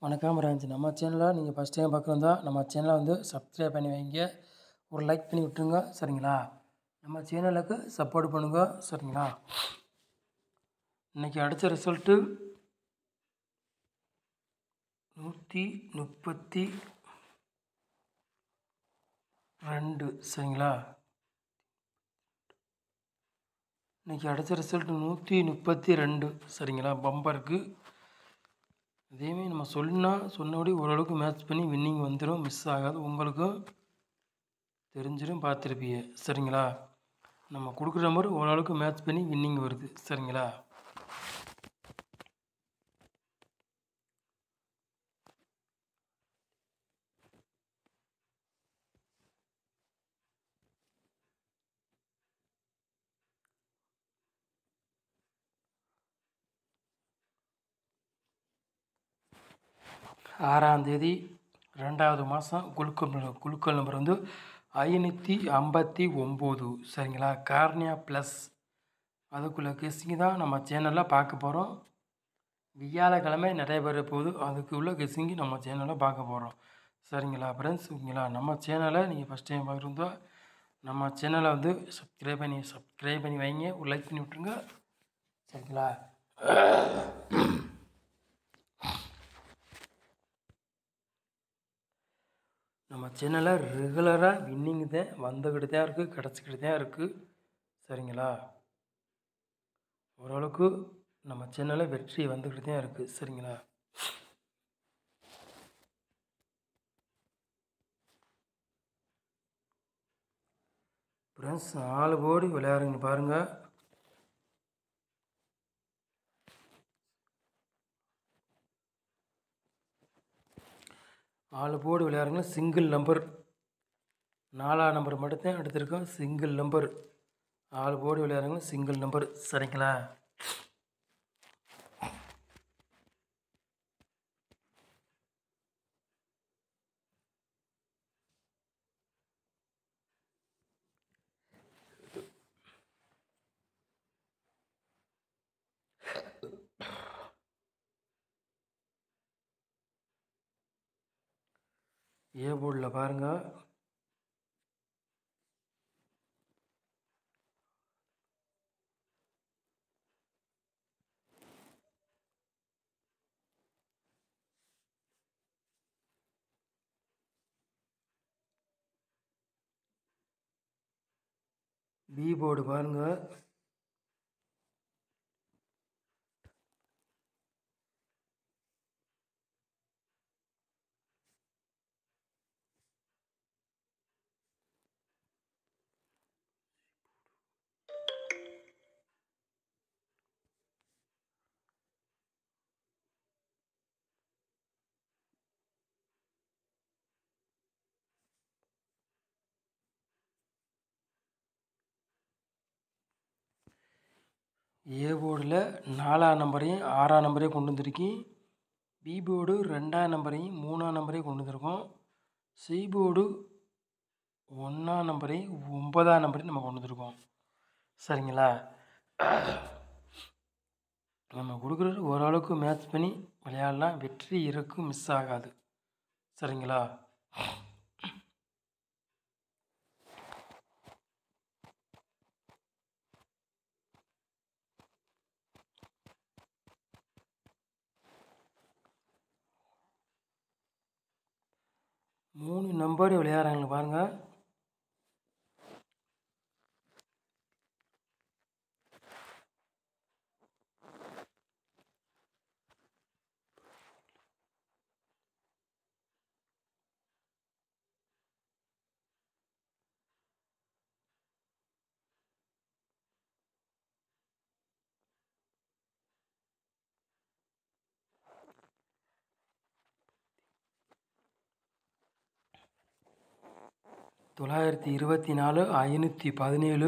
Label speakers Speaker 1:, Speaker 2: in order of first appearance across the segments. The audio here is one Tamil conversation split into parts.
Speaker 1: வணக்கம் ஃப்ரெண்ட்ஸ். நம்ம சேனலை நீங்கள் ஃபஸ்ட் டைம் பார்க்குறதா நம்ம சேனலை வந்து சப்ஸ்கிரைப் பண்ணி வைங்க, ஒரு லைக் பண்ணி விட்டுருங்க சரிங்களா. நம்ம சேனலுக்கு சப்போர்ட் பண்ணுங்க சரிங்களா. இன்றைக்கி அடித்த ரிசல்ட்டு 132 சரிங்களா. இன்றைக்கி அடித்த ரிசல்ட்டு 132 சரிங்களா. பம்பருக்கு அதேமாரி நம்ம சொன்னபடி ஓரளவுக்கு மேட்ச் பண்ணி வின்னிங் வந்துடும், மிஸ் ஆகாது. உங்களுக்கும் தெரிஞ்சிடும், பார்த்துருப்பீங்க சரிங்களா. நம்ம கொடுக்குற நம்பர் ஓரளவுக்கு மேட்ச் பண்ணி வின்னிங் வருது சரிங்களா. ஆறாம் தேதி 2வது மாதம் குழுக்கள் நம்பர் வந்து 559 சரிங்களா. கார்னியா ப்ளஸ் அதுக்குள்ளே கெஸ்ஸிங் தான் நம்ம சேனலில் பார்க்க போகிறோம். வியாழக்கிழமை நிறைய பேர் போகுது, அதுக்கு உள்ள கெஸ்ஸிங்கு நம்ம சேனலில் பார்க்க போகிறோம் சரிங்களா. ஃப்ரெண்ட்ஸ் ஓகேங்களா. நம்ம சேனலை நீங்கள் ஃபஸ்ட் டைம் பார்க்குறதா நம்ம சேனலை வந்து சப்ஸ்கிரைப் பண்ணி வைங்க, ஒரு லைக் பண்ணி விட்ருங்க சரிங்களா. நம்ம சேனலில் ரெகுலராக வின்னிங் தான் வந்துக்கிட்டு தான் இருக்குது, கிடச்சிக்கிட்டு தான் இருக்குது சரிங்களா. ஓரளவுக்கு நம்ம சேனலில் வெற்றி வந்துக்கிட்டு தான் இருக்குது சரிங்களா. ஃப்ரெண்ட்ஸ் 4 போர்டு விளையாடுங்க பாருங்கள். நாலு போர்டு விளையாடுங்க. சிங்கிள் நம்பர் 4ஆம் நம்பர் மட்டும்தான் எடுத்திருக்கோம். சிங்கிள் நம்பர் 4 போர்டு விளையாடுங்க, சிங்கிள் நம்பர் சரிங்களா. ஏ போர்டில் பாருங்கள். பி போர்டு பாருங்கள். ஏ போர்டில் 4ஆம் நம்பரையும் 6ஆம் நம்பரையும் கொண்டு வந்திருக்கேன். பி போர்டு 2ஆம் நம்பரையும் 3ஆம் நம்பரையும் கொண்டு வந்திருக்கோம். சி போர்டு 1ஆம் நம்பரையும் 9ஆம் நம்பரையும் நம்ம கொண்டு வந்திருக்கோம் சரிங்களா. நம்ம கொடுக்குறது ஓரளவுக்கு மேட்ச் பண்ணி விளையாடலாம், வெற்றி இருக்கும், மிஸ் ஆகாது சரிங்களா. மூணு நம்பர் விளையாடுறாங்க பாருங்கள். தொள்ளாயிரத்தி 24, 517,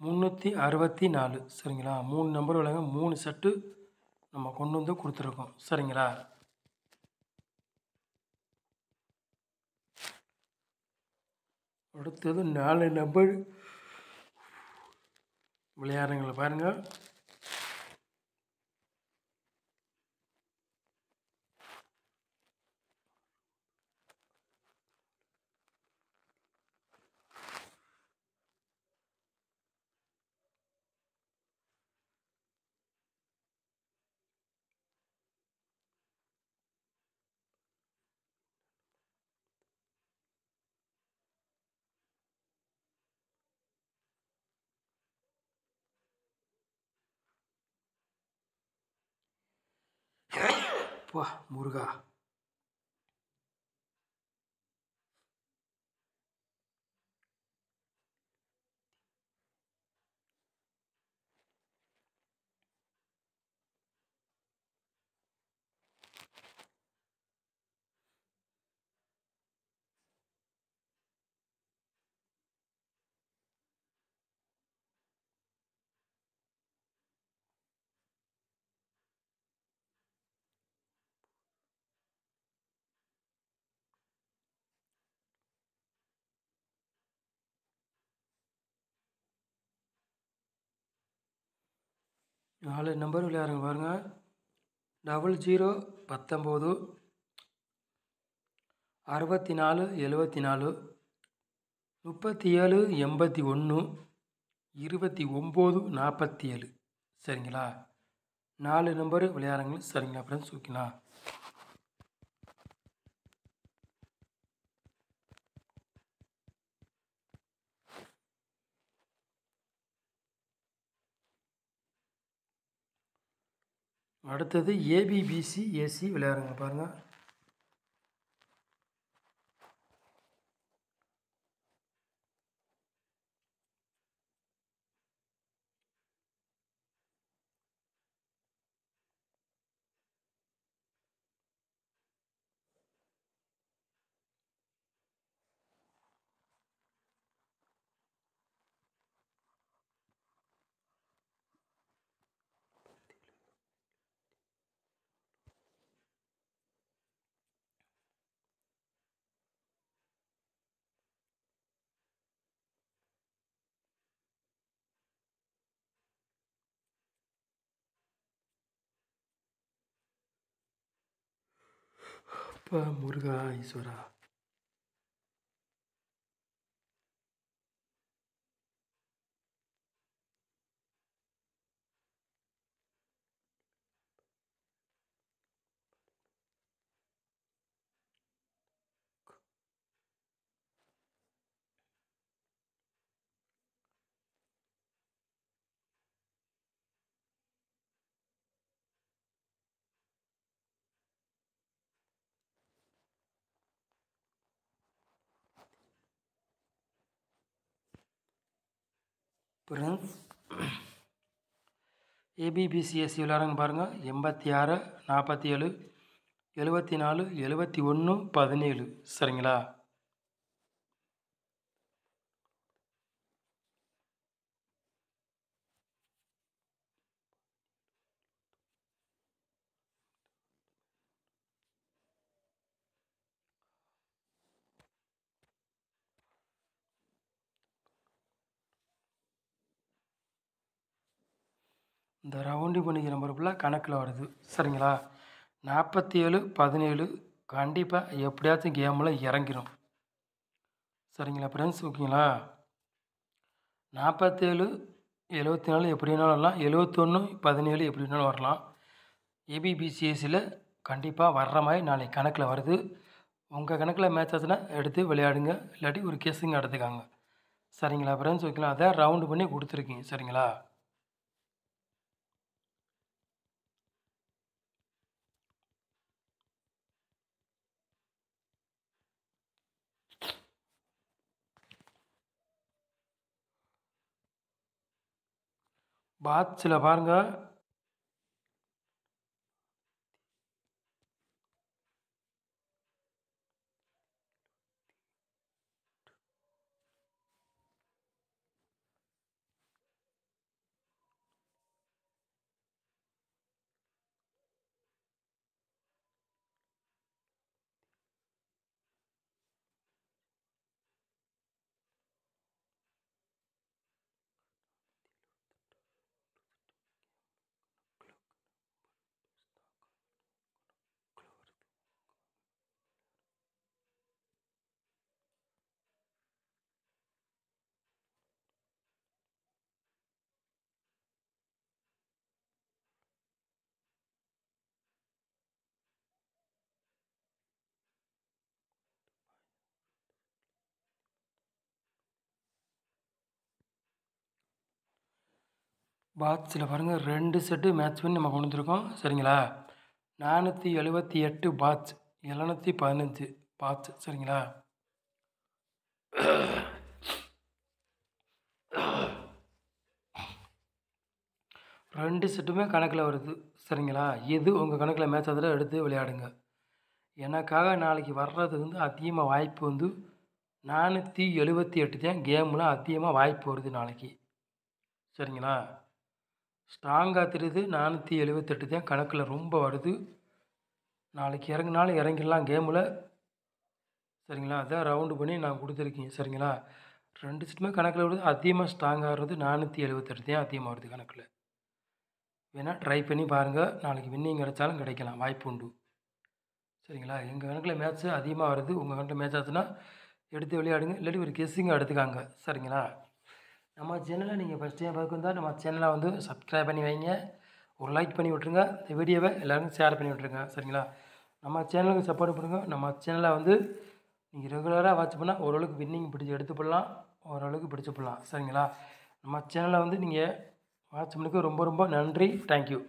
Speaker 1: 364 சரிங்களா. 3 நம்பர் விளையாங்க, 3 செட்டு நம்ம கொண்டு வந்து கொடுத்துருக்கோம் சரிங்களா. அடுத்தது 4 நம்பர் விளையாடுறவங்களை பாருங்கள். பா முருகா. நாலு நம்பர் விளையாடுங்க பாருங்கள். 00 19 64 74 37 81 29 47. சரிங்களா? 4 நம்பரு விளையாடுங்க. சரிங்களா ஃப்ரெண்ட்ஸ்? ஓகேங்களா? அடுத்தது ஏபிபிசி ஏசி விளையாடுங்க பாருங்கள். அப்பா முருகா ஈஸ்வரா. ஃப்ரெண்ட்ஸ், ஏபிபிசிஎஸ்சி விளையாடுங்க பாருங்கள். 86 47 74 71 17. சரிங்களா? இந்த ரவுண்டு பண்ணிக்கிற நம்பர் ஃபுல்லாக கணக்கில் வருது. சரிங்களா? 47 17 கண்டிப்பாக எப்படியாச்சும் கேமில் இறங்கிடும். சரிங்களா ஃப்ரெண்ட்ஸ்? ஓகேங்களா? 47 74 எப்படி வேணாலும் வரலாம். 71 17 எப்படி வேணாலும் வரலாம். ஏபிபிசிஎஸ்சியில் கண்டிப்பாக வர்ற மாதிரி நாளைக்கு கணக்கில் வருது. உங்கள் கணக்கில் மேட்ச் ஆச்சுன்னா எடுத்து விளையாடுங்க. இல்லாட்டி ஒரு கேஸுங்க எடுத்துக்காங்க. சரிங்களா ஃப்ரெண்ட்ஸ்? ஓகேங்களா? அதான் ரவுண்டு பண்ணி கொடுத்துருக்கீங்க. சரிங்களா? பாக்ஸில் பாருங்கள். பாக்ஸில் பாருங்கள் 2 செட்டு மேட்ச் பண்ணி நம்ம கொண்டு வந்துருக்கோம். சரிங்களா? 478 பாட்ச் 715 பாட்ச் சரிங்களா. 2 செட்டுமே கணக்கில் வருது சரிங்களா. எது உங்கள் கணக்கில் மேட்ச் அதில் எடுத்து விளையாடுங்க. எனக்காக நாளைக்கு வர்றது வந்து அதிகமாக வாய்ப்பு வந்து 478 தான் கேமில் அதிகமாக வாய்ப்பு வருது நாளைக்கு சரிங்களா. ஸ்ட்ராங்காக தெரியுது 478 தான் கணக்கில் ரொம்ப வருது. நாளைக்கு இறங்குனாலும் இறங்கிடலாம் கேமில் சரிங்களா. அதான் ரவுண்டு பண்ணி நான் கொடுத்துருக்கேன் சரிங்களா. 2 செட்டுமே கணக்கில் வருது. அதிகமாக ஸ்ட்ராங்காக வர்றது 478 தான் அதிகமாக வருது கணக்கில். வேணால் ட்ரை பண்ணி பாருங்கள். நாளைக்கு வின்னிங் கிடைச்சாலும் கிடைக்கலாம், வாய்ப்பு உண்டு சரிங்களா. எங்கள் கணக்கில் மேட்ச்சு அதிகமாக வருது. உங்கள் கணக்கில் மேட்ச் ஆச்சுன்னா எடுத்து விளையாடுங்க. இல்லாட்டி ஒரு கெஸ்ஸிங்காக எடுத்துக்காங்க சரிங்களா. நம்ம சேனலை நீங்கள் ஃபஸ்ட் டைம் பார்க்க வந்தால் நம்ம சேனலை வந்து சப்ஸ்கிரைப் பண்ணி வைங்க, ஒரு லைக் பண்ணி விட்ருங்க, இந்த வீடியோவை எல்லோருக்கும் ஷேர் பண்ணி விட்ருங்க சரிங்களா. நம்ம சேனலுக்கு சப்போர்ட் பண்ணுங்கள். நம்ம சேனலை வந்து நீங்கள் ரெகுலராக வாட்ச் பண்ணால் ஓரளவுக்கு வின்னிங் பிடிச்சி எடுத்து போடலாம், ஓரளவுக்கு பிடிச்சி போடலாம் சரிங்களா. நம்ம சேனலை வந்து நீங்கள் வாட்ச் பண்ணுறதுக்கு ரொம்ப ரொம்ப நன்றி. தேங்க்யூ.